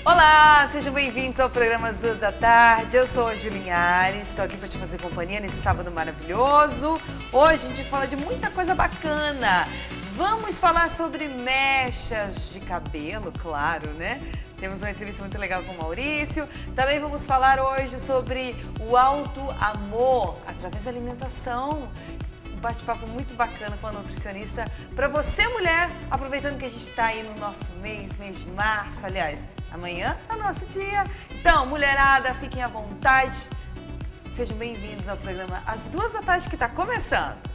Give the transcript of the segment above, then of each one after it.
Olá, sejam bem-vindos ao programa Às 2 da tarde. Eu sou a Julinhares, estou aqui para te fazer companhia nesse sábado maravilhoso. Hoje a gente fala de muita coisa bacana. Vamos falar sobre mechas de cabelo, claro, né? Temos uma entrevista muito legal com o Maurício. Também vamos falar hoje sobre o alto amor através da alimentação. Um bate-papo muito bacana com a nutricionista. Para você, mulher, aproveitando que a gente está aí no nosso mês de março, aliás, amanhã é o nosso dia. Então, mulherada, fiquem à vontade. Sejam bem-vindos ao programa Às 2 da tarde que está começando.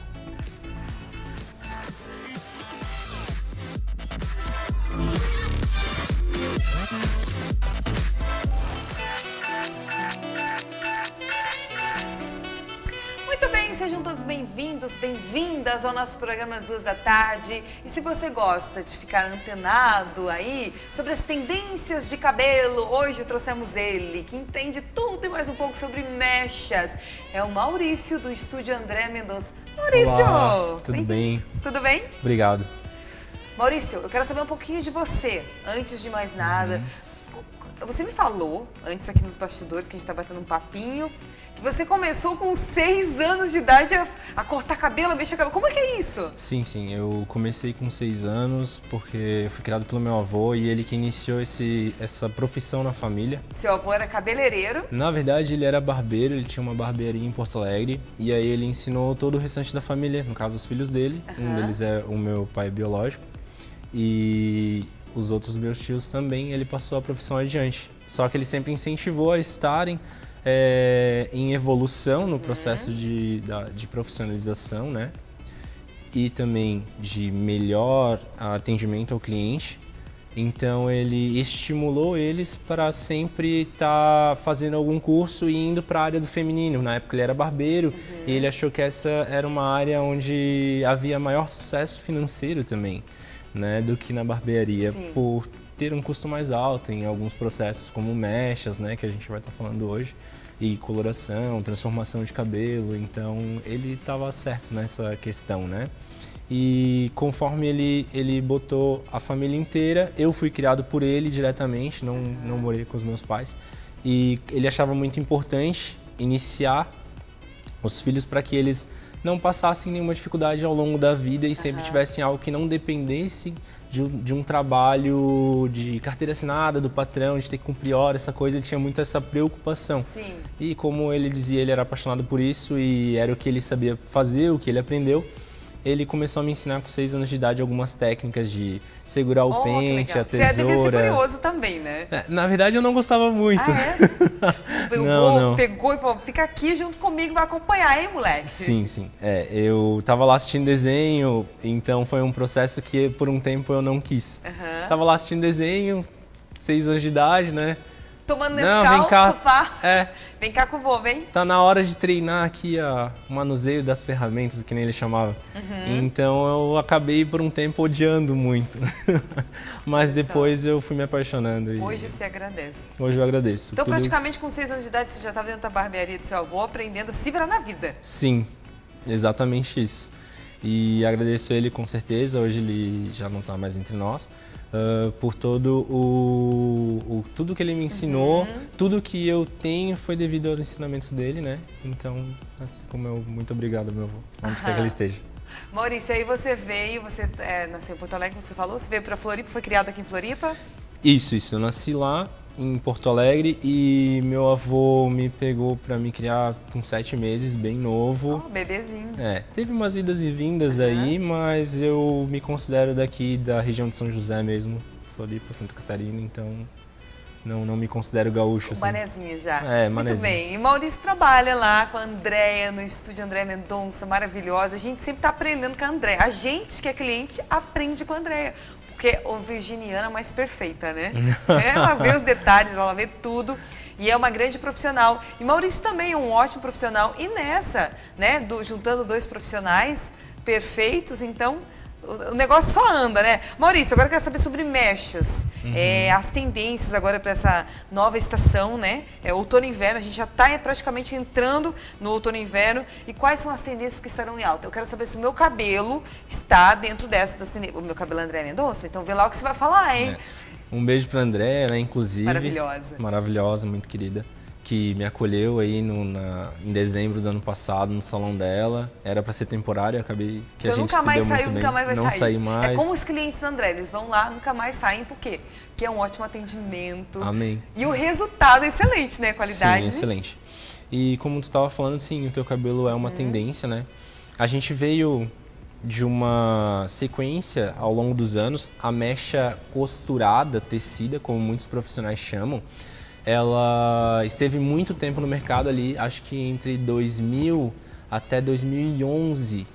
Sejam todos bem-vindos, bem-vindas ao nosso programa Às 2 da tarde. E se você gosta de ficar antenado aí sobre as tendências de cabelo, hoje trouxemos ele, que entende tudo e mais um pouco sobre mechas. É o Maurício, do Estúdio André Mendonça. Maurício! Olá, tudo bem? Tudo bem? Obrigado. Maurício, eu quero saber um pouquinho de você, antes de mais nada. Você me falou, antes aqui nos bastidores, que a gente tá batendo um papinho, que você começou com 6 anos de idade a cortar cabelo, a mexer cabelo. Como é que é isso? Sim, eu comecei com 6 anos porque eu fui criado pelo meu avô e ele que iniciou essa profissão na família. Seu avô era cabeleireiro? Na verdade, ele era barbeiro, ele tinha uma barbearia em Porto Alegre e aí ele ensinou todo o restante da família, no caso os filhos dele. Um deles é o meu pai biológico e os outros meus tios também, ele passou a profissão adiante. Só que ele sempre incentivou a estarem em evolução no processo de profissionalização, né? E também de melhor atendimento ao cliente. Então ele estimulou eles para sempre estar fazendo algum curso e indo para a área do feminino. Na época ele era barbeiro e ele achou que essa era uma área onde havia maior sucesso financeiro também, né, do que na barbearia. Sim. Por ter um custo mais alto em alguns processos como mechas, né, que a gente vai estar falando hoje, e coloração, transformação de cabelo. Então ele estava certo nessa questão, né? E conforme ele botou a família inteira, eu fui criado por ele diretamente, não morei com os meus pais, e ele achava muito importante iniciar os filhos para que eles não passassem nenhuma dificuldade ao longo da vida e sempre tivessem algo que não dependesse de um trabalho de carteira assinada do patrão, de ter que cumprir hora, essa coisa. Ele tinha muito essa preocupação. Sim. E como ele dizia, ele era apaixonado por isso e era o que ele sabia fazer, o que ele aprendeu. Ele começou a me ensinar com 6 anos de idade algumas técnicas de segurar o pente, a tesoura. Você devia ser curioso também, né? Na verdade, eu não gostava muito. Não. Pegou e falou, fica aqui junto comigo, vai acompanhar, hein, moleque? Sim. Eu tava lá assistindo desenho, então foi um processo que por um tempo eu não quis. Tava lá assistindo desenho, 6 anos de idade, né? Tomando Nescau no sofá. Vem cá com o vô, vem. Tá na hora de treinar aqui o manuseio das ferramentas, que nem ele chamava. Então eu acabei por um tempo odiando muito. Mas depois eu fui me apaixonando. Hoje você agradece. Hoje eu agradeço. Então praticamente com 6 anos de idade você já estava dentro da barbearia do seu avô, aprendendo a se virar na vida. Sim, exatamente isso. E agradeço ele com certeza, hoje ele já não está mais entre nós, por todo tudo que ele me ensinou, tudo que eu tenho foi devido aos ensinamentos dele, né? Então, muito obrigado, meu avô, onde quer que ele esteja. Maurício, aí você veio, você nasceu em Porto Alegre, como você falou, você veio para Floripa, foi criado aqui em Floripa? Isso, eu nasci lá em Porto Alegre e meu avô me pegou para me criar com 7 meses, bem novo. Bebezinho. Teve umas idas e vindas aí, mas eu me considero daqui da região de São José mesmo, Floripa, Santa Catarina, então não me considero gaúcho. Assim. Manezinho já. Manezinho. Muito bem. E Maurício trabalha lá com a Andréia, no Estúdio André Mendonça, maravilhosa. A gente sempre está aprendendo com a Andréia. A gente que é cliente aprende com a Andréia. Porque a virginiana mais perfeita, né? Ela vê os detalhes, ela vê tudo. E é uma grande profissional. E Maurício também é um ótimo profissional. E nessa, né, juntando 2 profissionais perfeitos, então o negócio só anda, né? Maurício, agora eu quero saber sobre mechas. As tendências agora para essa nova estação, né? Outono e inverno, a gente já está praticamente entrando no outono e inverno. E quais são as tendências que estarão em alta? Eu quero saber se o meu cabelo está dentro das tendências. O meu cabelo é André Mendonça, então vê lá o que você vai falar, hein? Um beijo pra Andréia, né, inclusive. Maravilhosa. Maravilhosa, muito querida. Que me acolheu aí em dezembro do ano passado no salão dela. Era para ser temporário, acabei que Você a gente nunca se mais deu saiu, muito bem. nunca mais vai Não sair. saí mais. É como os clientes da André, eles vão lá, nunca mais saem, por quê? Porque é um ótimo atendimento. Amém. E o resultado é excelente, né? A qualidade. Sim, excelente. E como tu estava falando, sim, o teu cabelo é uma tendência, né? A gente veio de uma sequência ao longo dos anos, a mecha costurada, tecida, como muitos profissionais chamam, ela esteve muito tempo no mercado ali, acho que entre 2000 até 2011,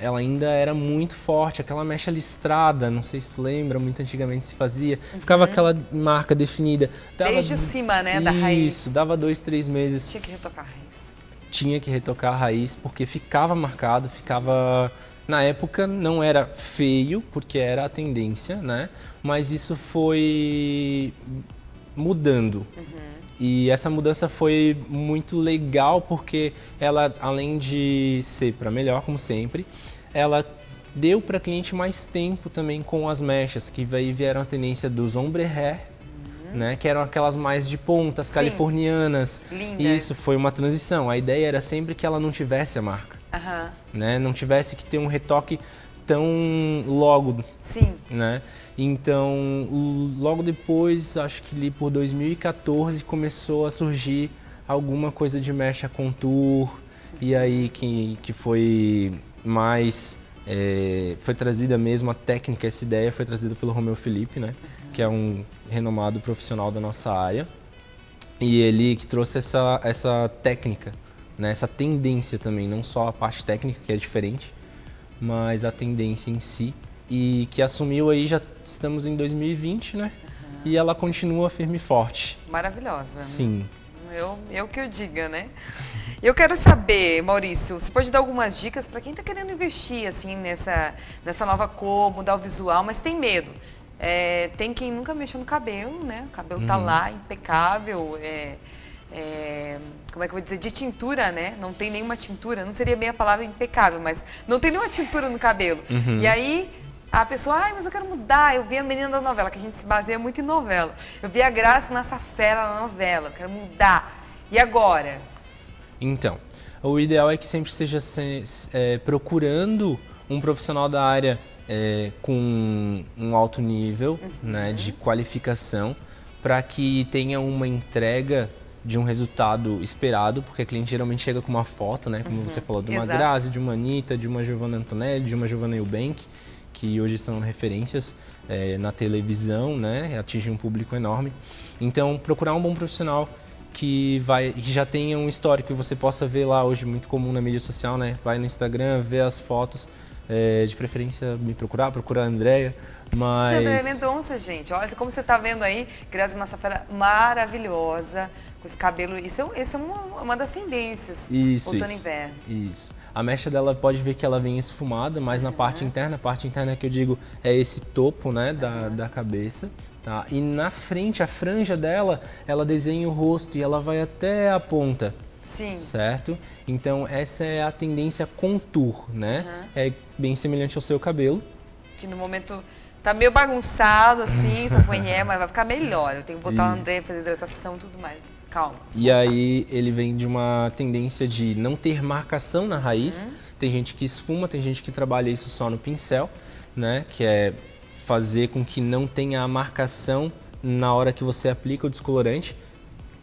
ela ainda era muito forte, aquela mecha listrada, não sei se tu lembra, muito antigamente se fazia, ficava aquela marca definida. Desde cima, né, da raiz. Isso, dava 2, 3 meses. Tinha que retocar a raiz. Tinha que retocar a raiz, porque ficava marcado, ficava... Na época não era feio, porque era a tendência, né? Mas isso foi mudando. E essa mudança foi muito legal porque ela, além de ser para melhor, como sempre, ela deu para cliente mais tempo também com as mechas, que aí vieram a tendência dos ombre hair, né, que eram aquelas mais de pontas, Sim. Californianas. Linda. Isso foi uma transição. A ideia era sempre que ela não tivesse a marca, né, não tivesse que ter um retoque tão logo. Sim. Né? Então, logo depois, acho que ali por 2014, começou a surgir alguma coisa de mecha contour, e aí que foi mais, foi trazida mesmo a técnica, essa ideia foi trazida pelo Romeu Felipe, né? Que é um renomado profissional da nossa área, e ele que trouxe essa técnica, né? Essa tendência também, não só a parte técnica, que é diferente, mas a tendência em si. E que assumiu aí, já estamos em 2020, né? E ela continua firme e forte. Maravilhosa. Sim. Eu que eu diga, né? Eu quero saber, Maurício, você pode dar algumas dicas para quem está querendo investir assim nessa nova cor, mudar o visual, mas tem medo. Tem quem nunca mexeu no cabelo, né? O cabelo tá lá, impecável, como é que eu vou dizer, de tintura, né? Não tem nenhuma tintura, não seria bem a palavra impecável, mas não tem nenhuma tintura no cabelo. E aí a pessoa, mas eu quero mudar, eu vi a menina da novela, que a gente se baseia muito em novela. Eu vi a Graça Massafera na novela, eu quero mudar. E agora? Então, o ideal é que sempre esteja procurando um profissional da área com um alto nível, né, de qualificação, para que tenha uma entrega de um resultado esperado, porque a cliente geralmente chega com uma foto, né, como você falou, de uma Exato. Grazi, de uma Anitta, de uma Giovanna Antonelli, de uma Giovanna Eubank, que hoje são referências na televisão, né, atingem um público enorme. Então, procurar um bom profissional que já tenha um histórico que você possa ver lá, hoje muito comum na mídia social, né, vai no Instagram, vê as fotos, de preferência me procurar a Andréia, mas... Andréia Mendonça, gente, olha como você está vendo aí, Grazi Massafera maravilhosa, com esse cabelo, isso é uma das tendências, outono e inverno. Isso. A mecha dela pode ver que ela vem esfumada, mas na parte interna, a parte interna que eu digo é esse topo, né, da cabeça, tá? E na frente, a franja dela, ela desenha o rosto e ela vai até a ponta. Sim. Certo? Então essa é a tendência contour, né? É bem semelhante ao seu cabelo. Que no momento tá meio bagunçado assim, mas vai ficar melhor. Eu tenho que botar o André, fazer hidratação e tudo mais. Calma. E aí ele vem de uma tendência de não ter marcação na raiz. Tem gente que esfuma, tem gente que trabalha isso só no pincel, né? Que é fazer com que não tenha a marcação na hora que você aplica o descolorante.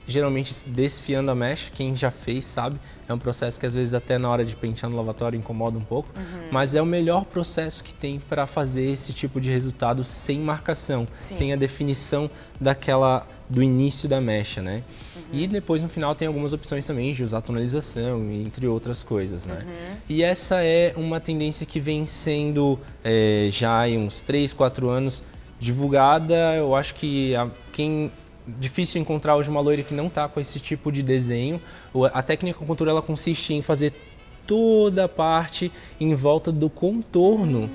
Geralmente desfiando a mecha, quem já fez sabe, é um processo que às vezes até na hora de pentear no lavatório incomoda um pouco, mas é o melhor processo que tem para fazer esse tipo de resultado sem marcação, sem a definição do início da mecha, né? E depois no final tem algumas opções também de usar tonalização, entre outras coisas, né? E essa é uma tendência que vem sendo já há uns 3, 4 anos divulgada. Eu acho que difícil encontrar hoje uma loira que não está com esse tipo de desenho. A técnica contour ela consiste em fazer toda a parte em volta do contorno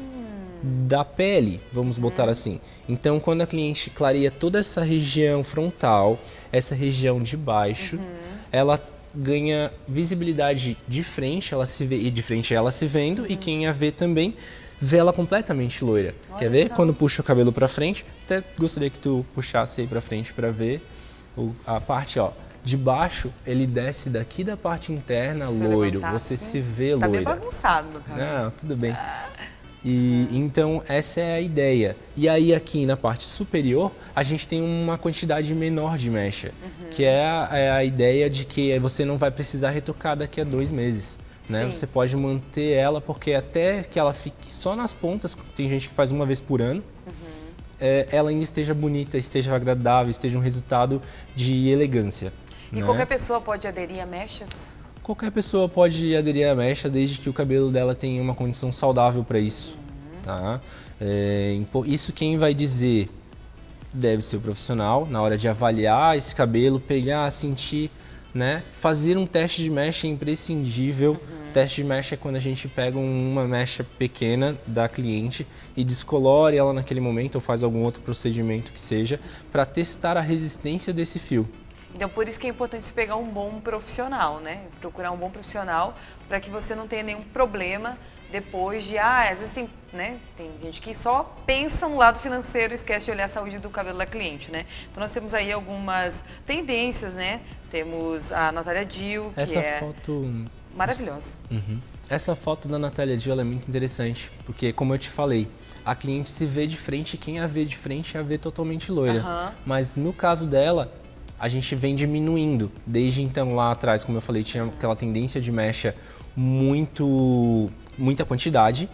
da pele, vamos botar assim. Então, quando a cliente clareia toda essa região frontal, essa região de baixo, ela ganha visibilidade de frente, ela se vê, e de frente ela se vendo, e quem a vê também vê ela completamente loira. Olha Quer ver? só. Quando puxa o cabelo pra frente, até gostaria que tu puxasse aí pra frente pra ver a parte, ó. De baixo, ele desce daqui da parte interna Deixa eu loiro. levantar Você assim. se vê Tá bem loira. bagunçado, meu cabelo. Não, tudo bem. E então essa é a ideia. E aí aqui na parte superior a gente tem uma quantidade menor de mecha, que é a ideia de que você não vai precisar retocar daqui a 2 meses. Né? Sim. Você pode manter ela porque até que ela fique só nas pontas, tem gente que faz uma vez por ano, ela ainda esteja bonita, esteja agradável, esteja um resultado de elegância. E né? qualquer pessoa pode aderir a mechas? Qualquer pessoa pode aderir à mecha desde que o cabelo dela tenha uma condição saudável para isso. Tá? Isso quem vai dizer deve ser o profissional, na hora de avaliar esse cabelo, pegar, sentir, né? Fazer um teste de mecha é imprescindível. Teste de mecha é quando a gente pega uma mecha pequena da cliente e descolore ela naquele momento ou faz algum outro procedimento que seja para testar a resistência desse fio. Então, por isso que é importante você pegar um bom profissional, né? Procurar um bom profissional para que você não tenha nenhum problema depois de... às vezes tem, né? Tem gente que só pensa no lado financeiro e esquece de olhar a saúde do cabelo da cliente, né? Então, nós temos aí algumas tendências, né? Temos a Natália Dill, que Essa é foto... maravilhosa. Essa foto da Natália Dill ela é muito interessante, porque como eu te falei, a cliente se vê de frente e quem a vê de frente a vê totalmente loira. Mas no caso dela, a gente vem diminuindo. Desde então lá atrás, como eu falei, tinha aquela tendência de mecha muita quantidade.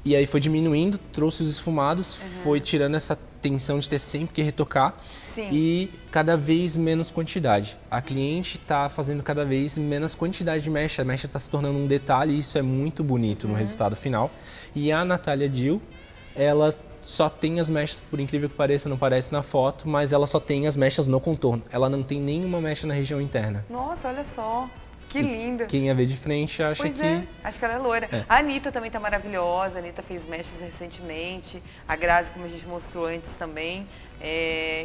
E aí foi diminuindo, trouxe os esfumados, foi tirando essa tensão de ter sempre que retocar. Sim. E cada vez menos quantidade. A cliente está fazendo cada vez menos quantidade de mecha. A mecha está se tornando um detalhe e isso é muito bonito no resultado final. E a Natália Dill, ela só tem as mechas, por incrível que pareça, não parece na foto, mas ela só tem as mechas no contorno. Ela não tem nenhuma mecha na região interna. Nossa, olha só. Que linda. Quem a vê de frente acha Pois que... acho que ela é loira. A Anitta também tá maravilhosa, a Anitta fez mechas recentemente, a Grazi, como a gente mostrou antes também.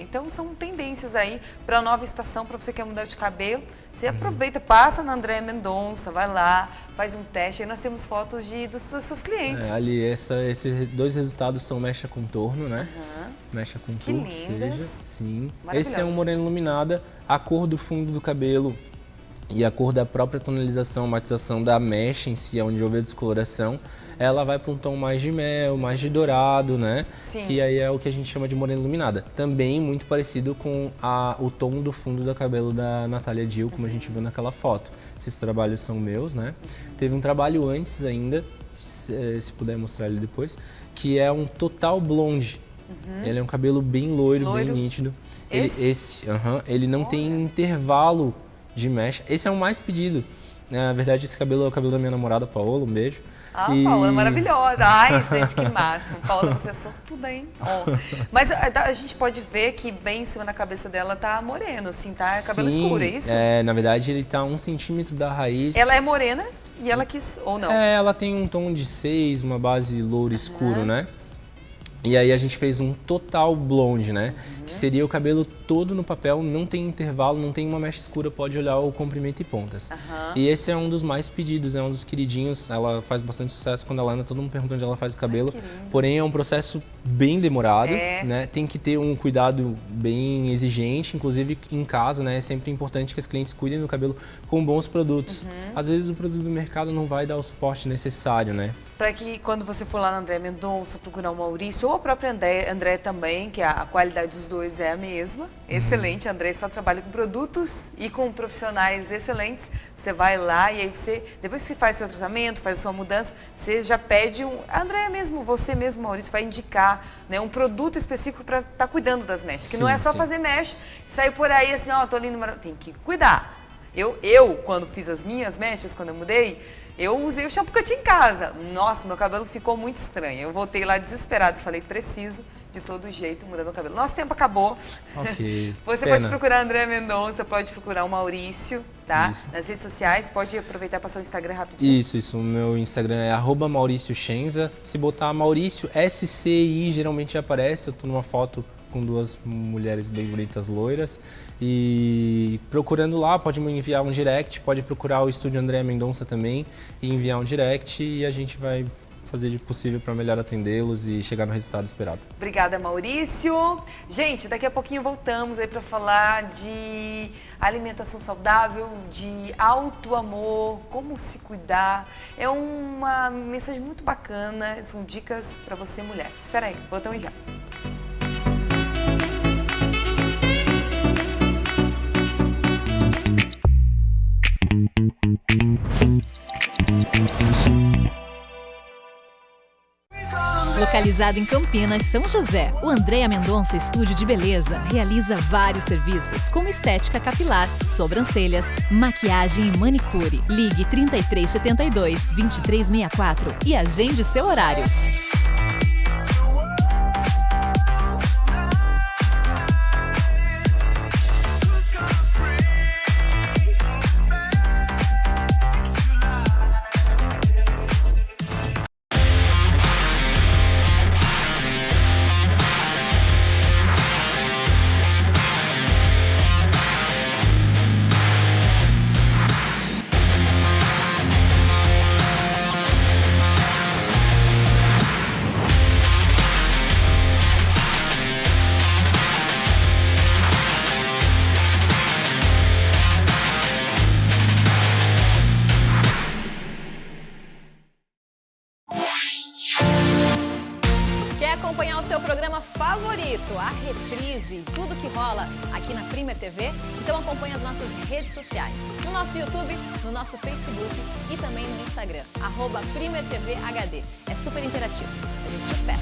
Então são tendências aí para a nova estação, para você que quer mudar de cabelo. Você aproveita, passa na Andréa Mendonça, vai lá, faz um teste. Aí nós temos fotos dos seus clientes. Ali, esses 2 resultados são mecha contorno, né? Mecha contorno, que seja. Sim. Esse é um moreno iluminada. A cor do fundo do cabelo e a cor da própria tonalização, matização da mecha em si, onde houve a descoloração, ela vai para um tom mais de mel, mais de dourado, né? Sim. Que aí é o que a gente chama de morena iluminada. Também muito parecido com o tom do fundo do cabelo da Natália Dill, como a gente viu naquela foto. Esses trabalhos são meus, né? Teve um trabalho antes ainda, se puder mostrar ele depois, que é um total blonde. Ele é um cabelo bem loiro, bem nítido. Ele não tem intervalo de mecha. Esse é o mais pedido. Na verdade, esse cabelo é o cabelo da minha namorada, Paola. Um beijo. Paola, maravilhosa. Ai, gente, que máximo. Paola, você é sortuda, hein? Mas a gente pode ver que bem em cima da cabeça dela tá moreno, assim, tá cabelo escuro, é isso? Na verdade, ele tá 1 centímetro da raiz. Ela é morena e ela quis, ou não? Ela tem um tom de 6, uma base louro escuro, né? E aí a gente fez um total blonde, né? Que seria o cabelo todo no papel, não tem intervalo, não tem uma mecha escura, pode olhar o comprimento e pontas. E esse é um dos mais pedidos, é um dos queridinhos. Ela faz bastante sucesso quando ela anda, todo mundo pergunta onde ela faz o cabelo. Porém, é um processo bem demorado, né? Tem que ter um cuidado bem exigente, inclusive em casa, né? É sempre importante que as clientes cuidem do cabelo com bons produtos. Às vezes o produto do mercado não vai dar o suporte necessário, né? Para que quando você for lá na Andréa Mendonça procurar o Maurício, ou a própria André também, que a qualidade dos dois é a mesma, excelente. A André só trabalha com produtos e com profissionais excelentes. Você vai lá e aí depois que você faz seu tratamento, faz a sua mudança, você já pede a André mesmo, você mesmo, Maurício, vai indicar, né, um produto específico para estar cuidando das mechas. Que não é só fazer mecha, sair por aí assim, tô lindo, tem que cuidar. Eu, quando fiz as minhas mechas, quando eu mudei, eu usei o shampoo que eu tinha em casa. Nossa, meu cabelo ficou muito estranho. Eu voltei lá desesperado e falei, preciso de todo jeito mudar meu cabelo. Nosso tempo acabou. Ok. Você pode procurar a Andréa Mendonça, pode procurar o Maurício, tá? Isso. Nas redes sociais, pode aproveitar e passar o Instagram rapidinho. Isso. O meu Instagram é @Mauricio Schenza. Se botar Maurício SCI, geralmente já aparece. Eu tô numa foto com 2 mulheres bem bonitas loiras. E procurando lá, pode me enviar um direct, pode procurar o estúdio Andréa Mendonça também e enviar um direct e a gente vai fazer de possível para melhor atendê-los e chegar no resultado esperado. Obrigada, Maurício. Gente, daqui a pouquinho voltamos aí para falar de alimentação saudável, de auto-amor, como se cuidar. É uma mensagem muito bacana, são dicas para você, mulher. Espera aí, voltamos já. Localizado em Campinas, São José, o Andréa Mendonça Estúdio de Beleza realiza vários serviços como estética capilar, sobrancelhas, maquiagem e manicure. Ligue 3372 2364 e agende seu horário. Acompanhar o seu programa favorito, a reprise, tudo que rola aqui na Premier TV? Então acompanhe as nossas redes sociais, no nosso YouTube, no nosso Facebook e também no Instagram, @PremierTVHD. É super interativo. A gente te espera.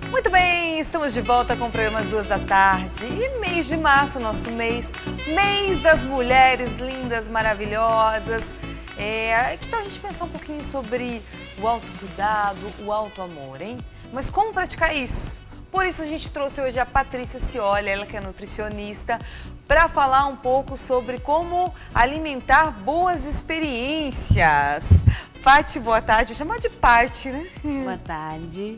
Muito bem, estamos de volta com o programa às 2 da tarde. E mês de março, nosso mês das mulheres lindas, maravilhosas. Que tal a gente pensar um pouquinho sobre o autocuidado, o autoamor, hein? Mas como praticar isso? Por isso a gente trouxe hoje a Patrícia Cioli, ela que é nutricionista, para falar um pouco sobre como alimentar boas experiências. Pati, boa tarde. Vou chamar de Pati, né? Boa tarde.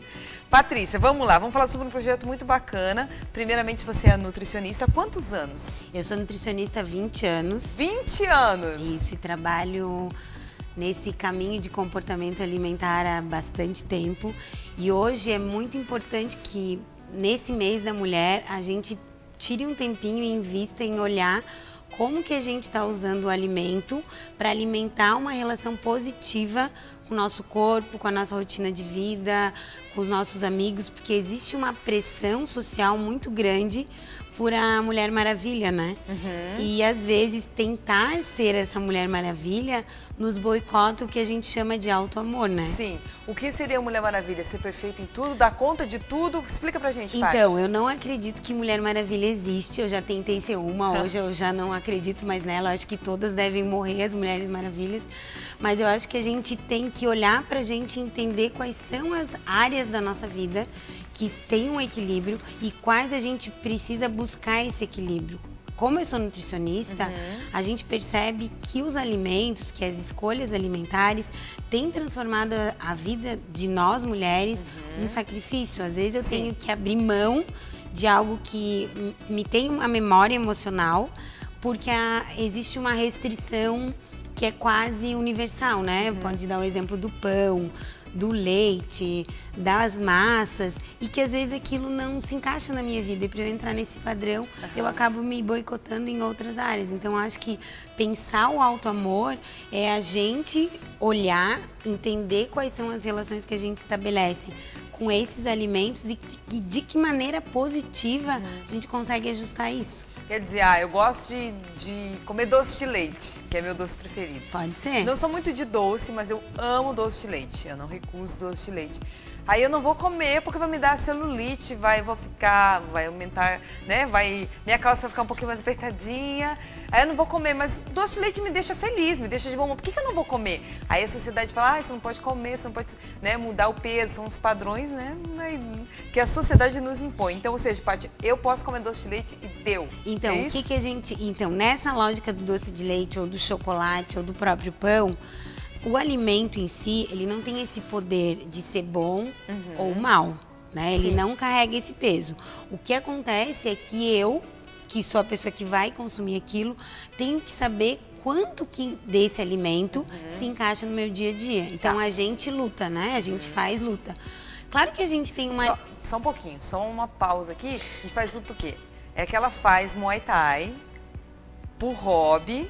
Patrícia, vamos lá, vamos falar sobre um projeto muito bacana. Primeiramente, você é nutricionista há quantos anos? Eu sou nutricionista há 20 anos. 20 anos? Isso, e trabalho nesse caminho de comportamento alimentar há bastante tempo. E hoje é muito importante que, nesse mês da mulher, a gente tire um tempinho e invista em olhar como que a gente está usando o alimento para alimentar uma relação positiva com o nosso corpo, com a nossa rotina de vida, com os nossos amigos, porque existe uma pressão social muito grande por a Mulher Maravilha, né? E às vezes tentar ser essa Mulher Maravilha nos boicota o que a gente chama de autoamor, né? Sim. O que seria Mulher Maravilha? Ser perfeita em tudo, dar conta de tudo? Explica pra gente, Paty. Então, eu não acredito que Mulher Maravilha existe. Eu já tentei ser uma, hoje eu já não acredito mais nela. Eu acho que todas devem morrer, as Mulheres Maravilhas. Mas eu acho que a gente tem que olhar pra gente e entender quais são as áreas da nossa vida que tem um equilíbrio e quais a gente precisa buscar esse equilíbrio. Como eu sou nutricionista, a gente percebe que os alimentos, que as escolhas alimentares têm transformado a vida de nós mulheres num sacrifício. Às vezes eu tenho que abrir mão de algo que me tem uma memória emocional, porque existe uma restrição que é quase universal, né? Pode dar o exemplo do pão, do leite, das massas, e que às vezes aquilo não se encaixa na minha vida. E para eu entrar nesse padrão, eu acabo me boicotando em outras áreas. Então, acho que pensar o autoamor é a gente olhar, entender quais são as relações que a gente estabelece com esses alimentos e de que maneira positiva a gente consegue ajustar isso. Quer dizer, eu gosto de comer doce de leite, que é meu doce preferido. Pode ser. Não sou muito de doce, mas eu amo doce de leite. Eu não recuso doce de leite. Aí eu não vou comer porque vai me dar celulite, vai aumentar, né? Minha calça vai ficar um pouquinho mais apertadinha. Aí eu não vou comer, mas doce de leite me deixa feliz, me deixa de bom humor. Por que eu não vou comer? Aí a sociedade fala, você não pode comer, você não pode, né, mudar o peso, são os padrões, né, que a sociedade nos impõe. Então, ou seja, Paty, eu posso comer doce de leite e deu. Então, é o que a gente... Então, nessa lógica do doce de leite ou do chocolate ou do próprio pão, o alimento em si, ele não tem esse poder de ser bom ou mal, né? Ele não carrega esse peso. O que acontece é que eu, que sou a pessoa que vai consumir aquilo, tenho que saber quanto que desse alimento se encaixa no meu dia a dia. Então a gente luta, né? A gente faz luta. Claro que a gente tem uma... Só um pouquinho, só uma pausa aqui. A gente faz luta o quê? É que ela faz Muay Thai por hobby,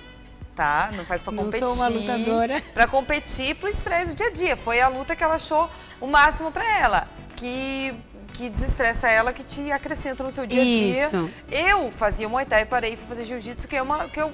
tá? Não faz pra competir. Não sou uma lutadora. Pra competir pro estresse do dia a dia. Foi a luta que ela achou o máximo pra ela. Que desestressa ela, que te acrescenta no seu dia a dia. Isso. Eu fazia Muay Thai e parei pra fazer Jiu-Jitsu, que eu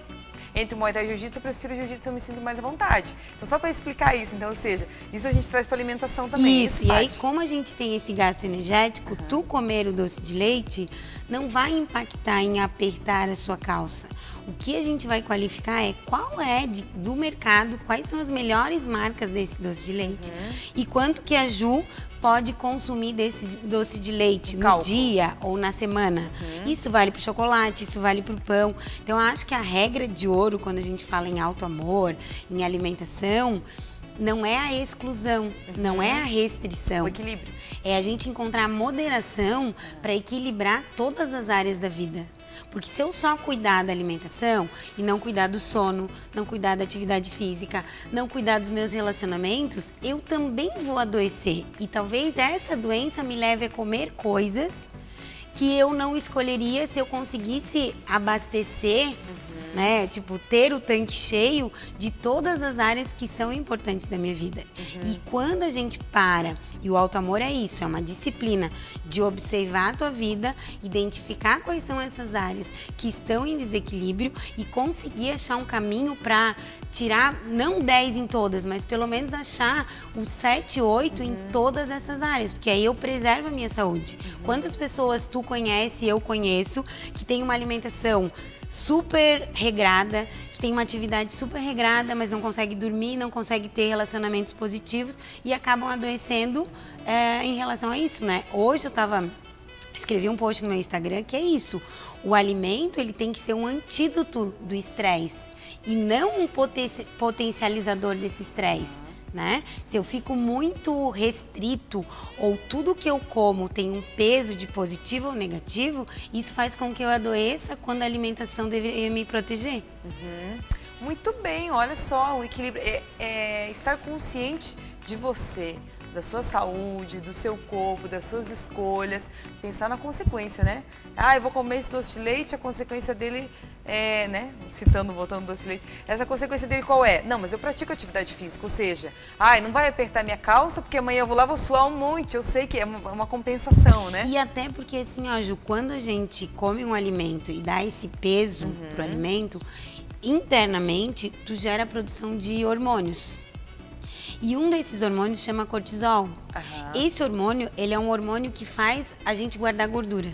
entre Muay Thai e Jiu-Jitsu, eu prefiro Jiu-Jitsu, eu me sinto mais à vontade. Então, só para explicar isso. Então, ou seja, isso a gente traz para alimentação também. Isso, e aí como a gente tem esse gasto energético, tu comer o doce de leite não vai impactar em apertar a sua calça. O que a gente vai qualificar é qual é do mercado, quais são as melhores marcas desse doce de leite e quanto que a Ju pode consumir desse doce de leite no dia ou na semana. Isso vale para o chocolate, isso vale para o pão. Então, eu acho que a regra de ouro, quando a gente fala em alto amor, em alimentação, não é a exclusão, não é a restrição. O equilíbrio. É a gente encontrar a moderação para equilibrar todas as áreas da vida. Porque se eu só cuidar da alimentação e não cuidar do sono, não cuidar da atividade física, não cuidar dos meus relacionamentos, eu também vou adoecer. E talvez essa doença me leve a comer coisas que eu não escolheria se eu conseguisse abastecer, né? Tipo, ter o tanque cheio de todas as áreas que são importantes da minha vida. E quando a gente para, e o alto amor é isso, é uma disciplina de observar a tua vida, identificar quais são essas áreas que estão em desequilíbrio e conseguir achar um caminho para tirar, não 10 em todas, mas pelo menos achar os 7, 8 em todas essas áreas, porque aí eu preservo a minha saúde. Quantas pessoas tu conhece, eu conheço, que tem uma alimentação super regrada, que tem uma atividade super regrada, mas não consegue dormir, não consegue ter relacionamentos positivos e acabam adoecendo em relação a isso, né? Hoje escrevi um post no meu Instagram que é isso. O alimento, ele tem que ser um antídoto do estresse e não um potencializador desse estresse. Né? Se eu fico muito restrito ou tudo que eu como tem um peso de positivo ou negativo, isso faz com que eu adoeça quando a alimentação deveria me proteger. Muito bem, olha só, o equilíbrio é estar consciente de você, da sua saúde, do seu corpo, das suas escolhas, pensar na consequência, né? Eu vou comer esse doce de leite, a consequência dele é, né? Voltando doce de leite, essa consequência dele qual é? Não, mas eu pratico atividade física, ou seja, não vai apertar minha calça porque amanhã eu vou lá, vou suar um monte, eu sei que é uma compensação, né? E até porque assim, ó, Ju, quando a gente come um alimento e dá esse peso pro alimento, internamente tu gera a produção de hormônios. E um desses hormônios chama cortisol. Esse hormônio, ele é um hormônio que faz a gente guardar gordura.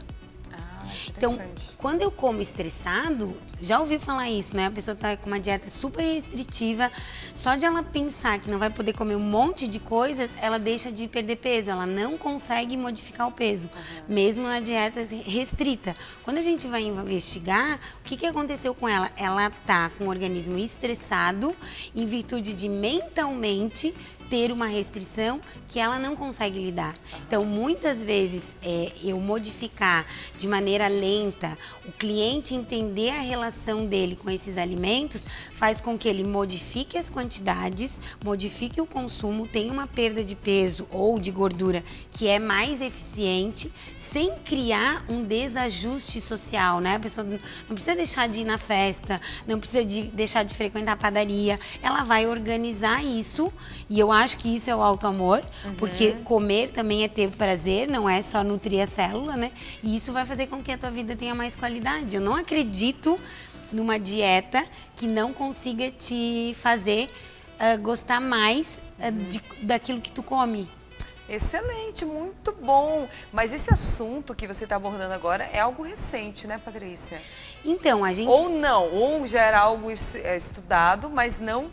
Então, quando eu como estressado, já ouvi falar isso, né? A pessoa tá com uma dieta super restritiva, só de ela pensar que não vai poder comer um monte de coisas, ela deixa de perder peso, ela não consegue modificar o peso, mesmo na dieta restrita. Quando a gente vai investigar, o que aconteceu com ela? Ela tá com o organismo estressado, em virtude de mentalmente ter uma restrição que ela não consegue lidar. Então, muitas vezes, eu modificar de maneira lenta, o cliente entender a relação dele com esses alimentos, faz com que ele modifique as quantidades, modifique o consumo, tenha uma perda de peso ou de gordura que é mais eficiente, sem criar um desajuste social, né? A pessoa não precisa deixar de ir na festa, não precisa deixar de frequentar a padaria, ela vai organizar isso, e eu acho que isso é o alto amor, porque comer também é ter prazer, não é só nutrir a célula, né? E isso vai fazer com que a tua vida tenha mais qualidade. Eu não acredito numa dieta que não consiga te fazer gostar mais daquilo que tu come. Excelente, muito bom. Mas esse assunto que você está abordando agora é algo recente, né, Patrícia? Então, a gente... Ou não, ou já era algo estudado, mas não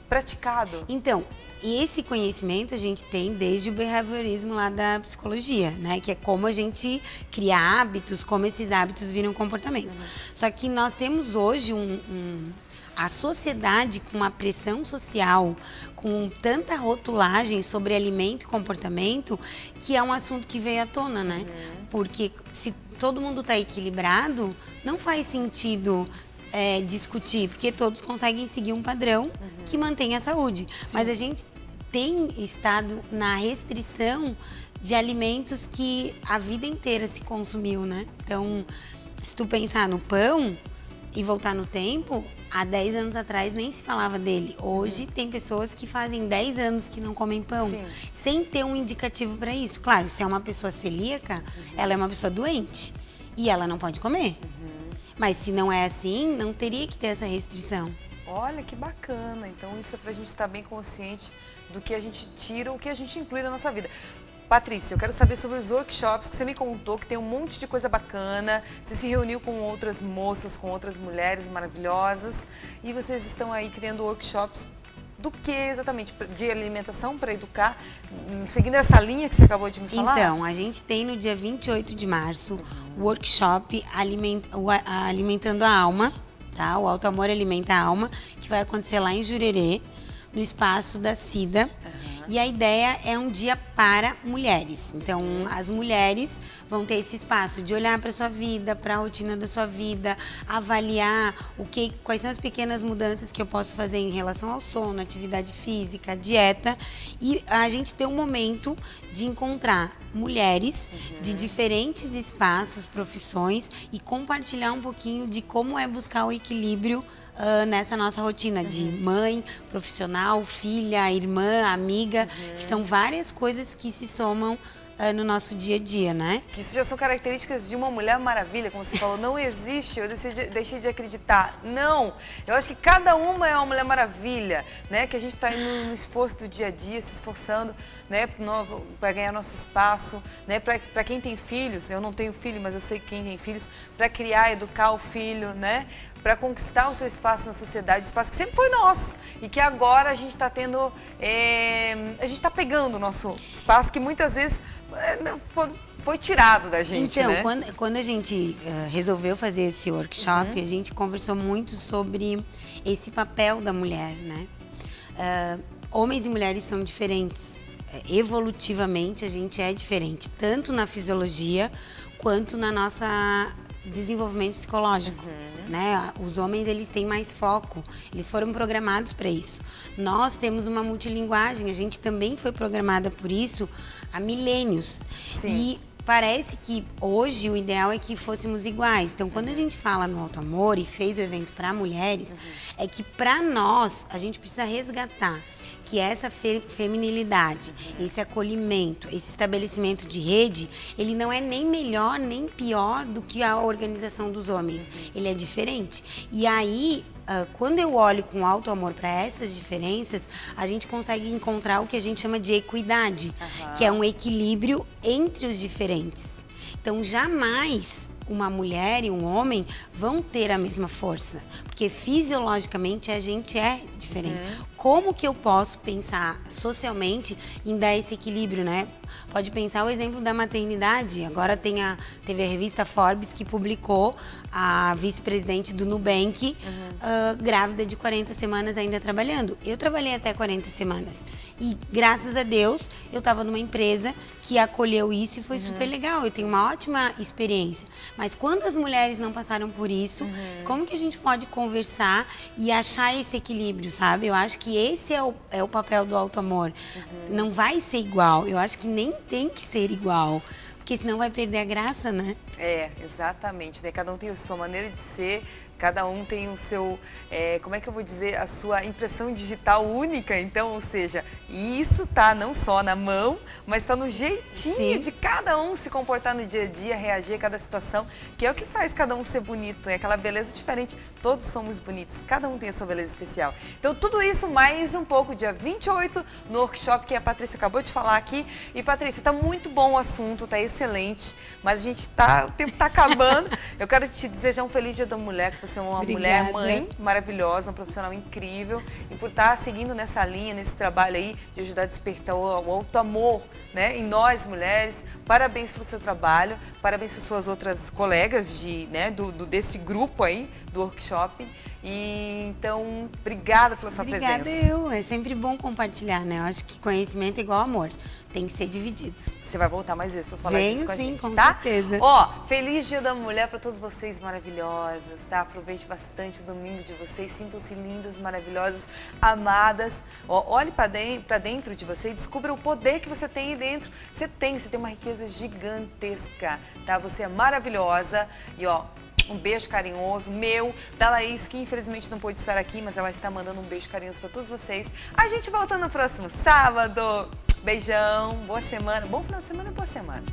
praticado. Então, esse conhecimento a gente tem desde o behaviorismo lá da psicologia, né? Que é como a gente cria hábitos, como esses hábitos viram comportamento. Só que nós temos hoje a sociedade, com uma pressão social, com tanta rotulagem sobre alimento e comportamento, que é um assunto que veio à tona, né? Porque se todo mundo está equilibrado, não faz sentido discutir, porque todos conseguem seguir um padrão que mantém a saúde. Mas a gente tem estado na restrição de alimentos que a vida inteira se consumiu, né? Então, se tu pensar no pão e voltar no tempo, há 10 anos atrás nem se falava dele. Hoje tem pessoas que fazem 10 anos que não comem pão, sem ter um indicativo para isso. Claro, se é uma pessoa celíaca, ela é uma pessoa doente e ela não pode comer. Mas se não é assim, não teria que ter essa restrição. Olha, que bacana. Então isso é pra gente estar bem consciente do que a gente tira, o que a gente inclui na nossa vida. Patrícia, eu quero saber sobre os workshops que você me contou, que tem um monte de coisa bacana. Você se reuniu com outras moças, com outras mulheres maravilhosas e vocês estão aí criando workshops do que exatamente? De alimentação para educar, seguindo essa linha que você acabou de me falar? Então, a gente tem no dia 28 de março o workshop Alimentando a Alma, tá? O Alto Amor Alimenta a Alma, que vai acontecer lá em Jurerê, no espaço da Cida. E a ideia é um dia para mulheres. Então, as mulheres vão ter esse espaço de olhar para a sua vida, para a rotina da sua vida, avaliar quais são as pequenas mudanças que eu posso fazer em relação ao sono, atividade física, dieta. E a gente tem um momento de encontrar mulheres de diferentes espaços, profissões e compartilhar um pouquinho de como é buscar o equilíbrio nessa nossa rotina de mãe, profissional, filha, irmã, amiga, que são várias coisas que se somam no nosso dia a dia, né? Que isso já são características de uma mulher maravilha, como você falou, não existe, eu deixei de acreditar. Não, eu acho que cada uma é uma mulher maravilha, né? Que a gente está indo no esforço do dia a dia, se esforçando, né? Para ganhar nosso espaço, né? Para quem tem filhos, eu não tenho filho, mas eu sei quem tem filhos, para criar, educar o filho, né? Para conquistar o seu espaço na sociedade, o espaço que sempre foi nosso e que agora a gente está tendo, a gente está pegando o nosso espaço que muitas vezes foi tirado da gente, então, né? quando a gente resolveu fazer esse workshop, a gente conversou muito sobre esse papel da mulher, né? Homens e mulheres são diferentes. Evolutivamente, a gente é diferente, tanto na fisiologia quanto na nossa desenvolvimento psicológico, né? Os homens, eles têm mais foco, eles foram programados para isso. Nós temos uma multilinguagem, a gente também foi programada por isso há milênios. Sim. E parece que hoje o ideal é que fôssemos iguais. Então, quando a gente fala no Alto Amor e fez o evento para mulheres, é que para nós, a gente precisa resgatar que essa feminilidade, esse acolhimento, esse estabelecimento de rede, ele não é nem melhor nem pior do que a organização dos homens. Ele é diferente. E aí, quando eu olho com alto amor para essas diferenças, a gente consegue encontrar o que a gente chama de equidade, que é um equilíbrio entre os diferentes. Então, jamais uma mulher e um homem vão ter a mesma força, porque fisiologicamente a gente é diferente. Como que eu posso pensar socialmente em dar esse equilíbrio, né? Pode pensar o exemplo da maternidade. Agora teve a revista Forbes que publicou a vice-presidente do Nubank grávida de 40 semanas ainda trabalhando. Eu trabalhei até 40 semanas e, graças a Deus, eu estava numa empresa que acolheu isso e foi super legal. Eu tenho uma ótima experiência. Mas quantas mulheres não passaram por isso? Como que a gente pode conversar e achar esse equilíbrio, sabe? Eu acho que esse é o papel do alto amor. Não vai ser igual. Eu acho que nem tem que ser igual. Porque senão vai perder a graça, né? É, exatamente. Né? Cada um tem a sua maneira de ser, cada um tem o seu, como é que eu vou dizer, a sua impressão digital única. Então, ou seja, isso tá não só na mão, mas tá no jeitinho de cada um se comportar no dia a dia, reagir a cada situação, que é o que faz cada um ser bonito, é aquela beleza diferente. Todos somos bonitos, cada um tem a sua beleza especial. Então, tudo isso mais um pouco, dia 28, no workshop que a Patrícia acabou de falar aqui. E, Patrícia, tá muito bom o assunto, tá excelente, mas o tempo tá acabando. Eu quero te desejar um feliz Dia da Mulher, que você é uma mulher, mãe maravilhosa, um profissional incrível, e por estar seguindo nessa linha, nesse trabalho aí de ajudar a despertar o alto amor, né, em nós mulheres. Parabéns pelo seu trabalho, parabéns para suas outras colegas desse grupo aí do workshop. E então, obrigada pela sua Obrigada presença. É sempre bom compartilhar, né? Eu acho que conhecimento é igual amor. Tem que ser dividido. Você vai voltar mais vezes para falar Venho, disso com a sim, gente, com tá? certeza. Ó, feliz Dia da Mulher para todos vocês maravilhosas, tá? Aproveite bastante o domingo de vocês, sintam-se lindas, maravilhosas, amadas. Ó, olhe para dentro de você e descubra o poder que você tem aí dentro. Você tem uma riqueza gigantesca, tá? Você é maravilhosa e ó, um beijo carinhoso meu, da Laís, que infelizmente não pôde estar aqui, mas ela está mandando um beijo carinhoso para todos vocês. A gente volta no próximo sábado. Beijão, boa semana, bom final de semana e boa semana.